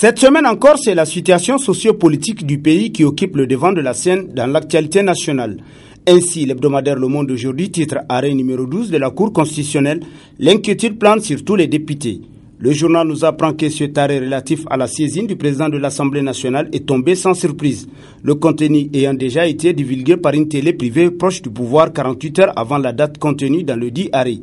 Cette semaine encore, c'est la situation sociopolitique du pays qui occupe le devant de la scène dans l'actualité nationale. Ainsi, l'hebdomadaire Le Monde aujourd'hui titre arrêt numéro 12 de la Cour constitutionnelle, l'inquiétude plane sur tous les députés. Le journal nous apprend que cet arrêt relatif à la saisine du président de l'Assemblée nationale est tombé sans surprise. Le contenu ayant déjà été divulgué par une télé privée proche du pouvoir 48 heures avant la date contenue dans le dit arrêt.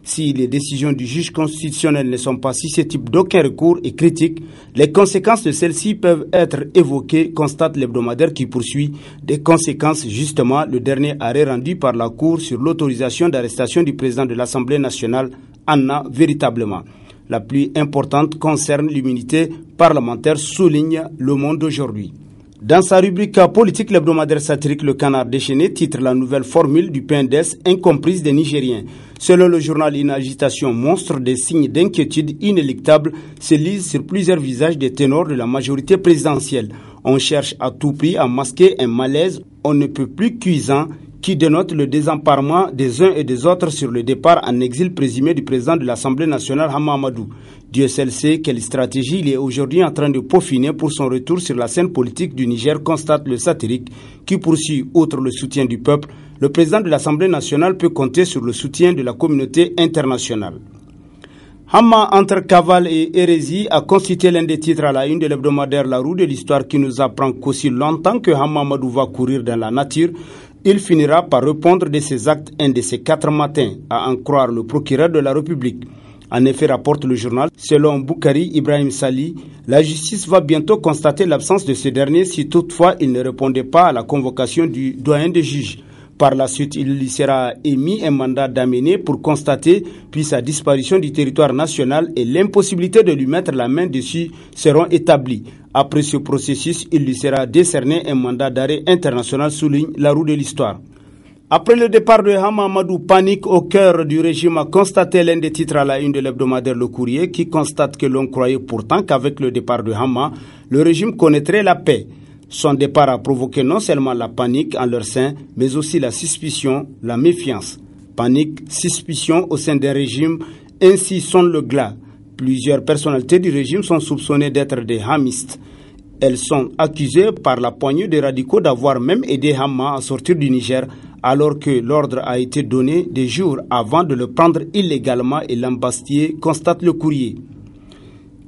Si les décisions du juge constitutionnel ne sont pas susceptibles d'aucun recours et critique, les conséquences de celles-ci peuvent être évoquées, constate l'hebdomadaire qui poursuit des conséquences. Justement, le dernier arrêt rendu par la Cour sur l'autorisation d'arrestation du président de l'Assemblée nationale en a véritablement. La plus importante concerne l'immunité parlementaire, souligne Le Monde aujourd'hui. Dans sa rubrique politique, l'hebdomadaire satirique Le Canard déchaîné titre la nouvelle formule du PNDS incomprise des Nigériens. Selon le journal, une agitation monstre, des signes d'inquiétude inéluctables se lisent sur plusieurs visages des ténors de la majorité présidentielle. On cherche à tout prix à masquer un malaise on ne peut plus cuisant qui dénote le désemparement des uns et des autres sur le départ en exil présumé du président de l'Assemblée nationale, Hama Amadou. Dieu seul sait quelle stratégie il est aujourd'hui en train de peaufiner pour son retour sur la scène politique du Niger, constate le satirique, qui poursuit, outre le soutien du peuple, le président de l'Assemblée nationale peut compter sur le soutien de la communauté internationale. Hama entre cavale et hérésie a constitué l'un des titres à la une de l'hebdomadaire La Roue de l'Histoire qui nous apprend qu'aussi longtemps que Hama Amadou va courir dans la nature, il finira par répondre de ses actes un de ces 4 matins, à en croire le procureur de la République. En effet, rapporte le journal, selon Boukari Ibrahim Sali, la justice va bientôt constater l'absence de ce dernier si toutefois il ne répondait pas à la convocation du doyen des juges. Par la suite, il lui sera émis un mandat d'amener pour constater puis sa disparition du territoire national et l'impossibilité de lui mettre la main dessus seront établies. Après ce processus, il lui sera décerné un mandat d'arrêt international, souligne La Roue de l'Histoire. Après le départ de Hama Amadou, panique au cœur du régime, a constaté l'un des titres à la une de l'hebdomadaire Le Courrier qui constate que l'on croyait pourtant qu'avec le départ de Hama, le régime connaîtrait la paix. Son départ a provoqué non seulement la panique en leur sein, mais aussi la suspicion, la méfiance. Panique, suspicion au sein des régimes, ainsi sonne le glas. Plusieurs personnalités du régime sont soupçonnées d'être des hamistes. Elles sont accusées par la poignée des radicaux d'avoir même aidé Hama à sortir du Niger, alors que l'ordre a été donné des jours avant de le prendre illégalement et l'embastiller, constate Le Courrier.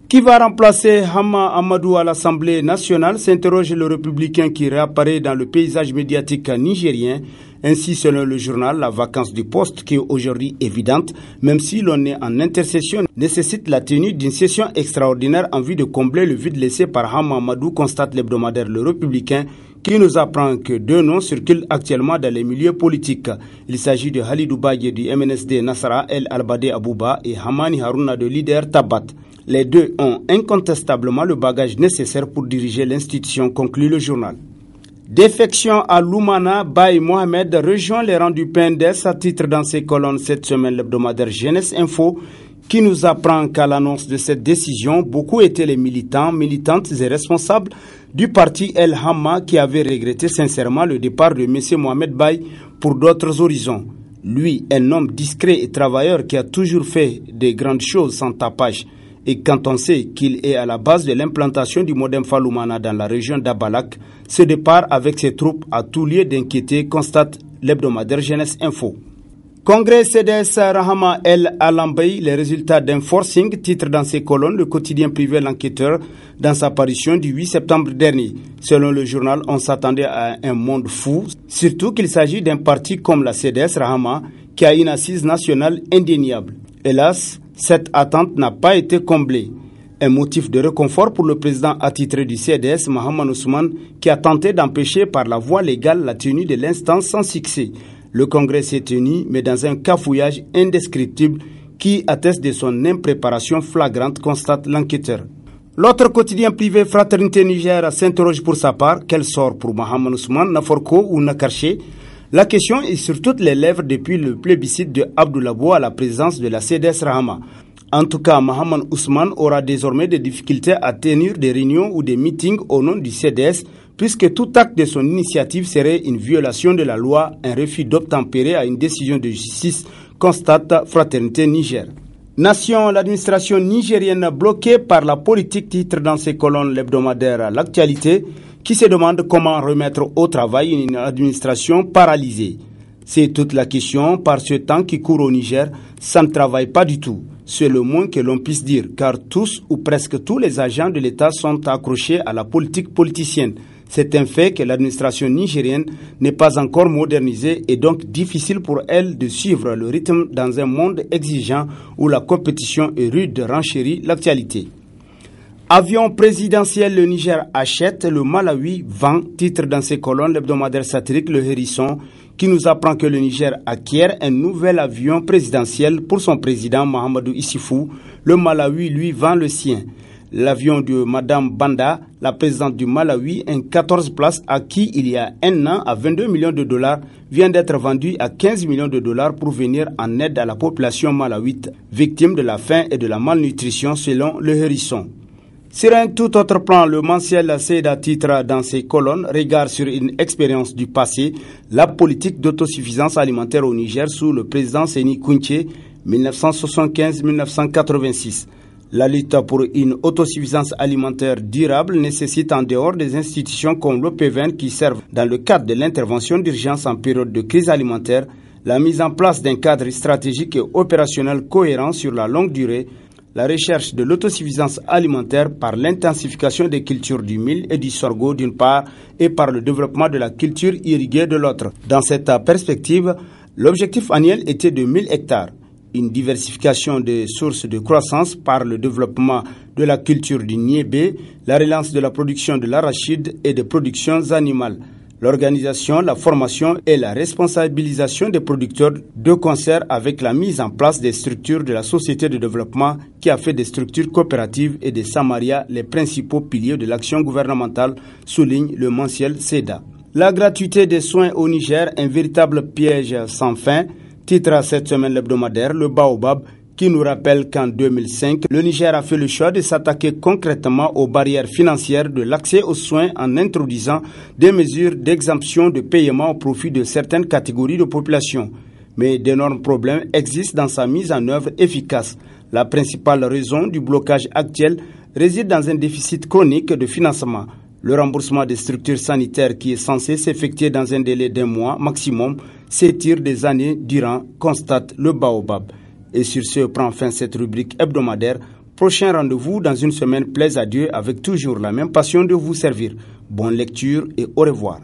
Qui va remplacer Hama Amadou à l'Assemblée nationale, s'interroge le républicain qui réapparaît dans le paysage médiatique nigérien. Ainsi, selon le journal, la vacance du poste, qui est aujourd'hui évidente, même si l'on est en intercession, nécessite la tenue d'une session extraordinaire en vue de combler le vide laissé par Hama Amadou, constate l'hebdomadaire Le Républicain, qui nous apprend que 2 noms circulent actuellement dans les milieux politiques. Il s'agit de Halidou Badji du MNSD Nassara El Albade Abouba et Hamani Harouna de Leader Tabat. Les 2 ont incontestablement le bagage nécessaire pour diriger l'institution, conclut le journal. Défection à Loumana, Baye Mohamed rejoint les rangs du PNDS, à titre dans ses colonnes cette semaine l'hebdomadaire Jeunesse Info, qui nous apprend qu'à l'annonce de cette décision, beaucoup étaient les militants, militantes et responsables du parti El Hama qui avaient regretté sincèrement le départ de M. Mohamed Baye pour d'autres horizons. Lui, un homme discret et travailleur qui a toujours fait de grandes choses sans tapage. Et quand on sait qu'il est à la base de l'implantation du Modem Faloumana dans la région d'Abalak, ce départ avec ses troupes a tout lieu d'inquiéter, constate l'hebdomadaire Jeunesse Info. Congrès CDS Rahama El Alambay, les résultats d'un forcing, titre dans ses colonnes le quotidien privé L'Enquêteur dans sa parution du 8 septembre dernier. Selon le journal, on s'attendait à un monde fou, surtout qu'il s'agit d'un parti comme la CDS Rahama qui a une assise nationale indéniable. Hélas, cette attente n'a pas été comblée. Un motif de réconfort pour le président attitré du CDS, Mahaman Ousmane, qui a tenté d'empêcher par la voie légale la tenue de l'instance sans succès. Le congrès s'est tenu, mais dans un cafouillage indescriptible qui atteste de son impréparation flagrante, constate l'enquêteur. L'autre quotidien privé Fraternité Niger s'interroge pour sa part, quel sort pour Mahaman Ousmane, Naforko ou Nakarché? La question est sur toutes les lèvres depuis le plébiscite de Abdoulabo à la présidence de la CDS Rahama. En tout cas, Mahaman Ousmane aura désormais des difficultés à tenir des réunions ou des meetings au nom du CDS, puisque tout acte de son initiative serait une violation de la loi, un refus d'obtempérer à une décision de justice, constate Fraternité Niger. Nation, l'administration nigérienne bloquée par la politique, titre dans ses colonnes l'hebdomadaire L'actualité, qui se demande comment remettre au travail une administration paralysée. C'est toute la question. Par ce temps qui court au Niger, ça ne travaille pas du tout. C'est le moins que l'on puisse dire, car tous ou presque tous les agents de l'État sont accrochés à la politique politicienne. C'est un fait que l'administration nigérienne n'est pas encore modernisée et donc difficile pour elle de suivre le rythme dans un monde exigeant où la compétition est rude, renchérit l'actualité. Avion présidentiel, le Niger achète, le Malawi vend, titre dans ses colonnes l'hebdomadaire satirique Le Hérisson, qui nous apprend que le Niger acquiert un nouvel avion présidentiel pour son président Mahamadou Issifou. Le Malawi lui vend le sien. L'avion de Madame Banda, la présidente du Malawi, un 14 places acquis il y a un an à 22 millions de dollars, vient d'être vendu à 15 millions de dollars pour venir en aide à la population malawite, victime de la faim et de la malnutrition selon Le Hérisson. Sur un tout autre plan, le mensuel Seda titre dans ses colonnes Regard sur une expérience du passé, la politique d'autosuffisance alimentaire au Niger sous le président Séni Kountché, 1975-1986. La lutte pour une autosuffisance alimentaire durable nécessite en dehors des institutions comme l'OPVN qui servent dans le cadre de l'intervention d'urgence en période de crise alimentaire, la mise en place d'un cadre stratégique et opérationnel cohérent sur la longue durée, la recherche de l'autosuffisance alimentaire par l'intensification des cultures du mil et du sorgho d'une part et par le développement de la culture irriguée de l'autre. Dans cette perspective, l'objectif annuel était de 1000 hectares. Une diversification des sources de croissance par le développement de la culture du niébé, la relance de la production de l'arachide et des productions animales. L'organisation, la formation et la responsabilisation des producteurs de concert avec la mise en place des structures de la société de développement qui a fait des structures coopératives et des samariats les principaux piliers de l'action gouvernementale, souligne le mensuel Seda. La gratuité des soins au Niger, un véritable piège sans fin, titre à cette semaine l'hebdomadaire Le Baobab, qui nous rappelle qu'en 2005, le Niger a fait le choix de s'attaquer concrètement aux barrières financières de l'accès aux soins en introduisant des mesures d'exemption de paiement au profit de certaines catégories de population. Mais d'énormes problèmes existent dans sa mise en œuvre efficace. La principale raison du blocage actuel réside dans un déficit chronique de financement. Le remboursement des structures sanitaires qui est censé s'effectuer dans un délai d'1 mois maximum s'étire des années durant, constate le Baobab. Et sur ce prend fin cette rubrique hebdomadaire. Prochain rendez-vous dans une semaine, plaise à Dieu, avec toujours la même passion de vous servir. Bonne lecture et au revoir.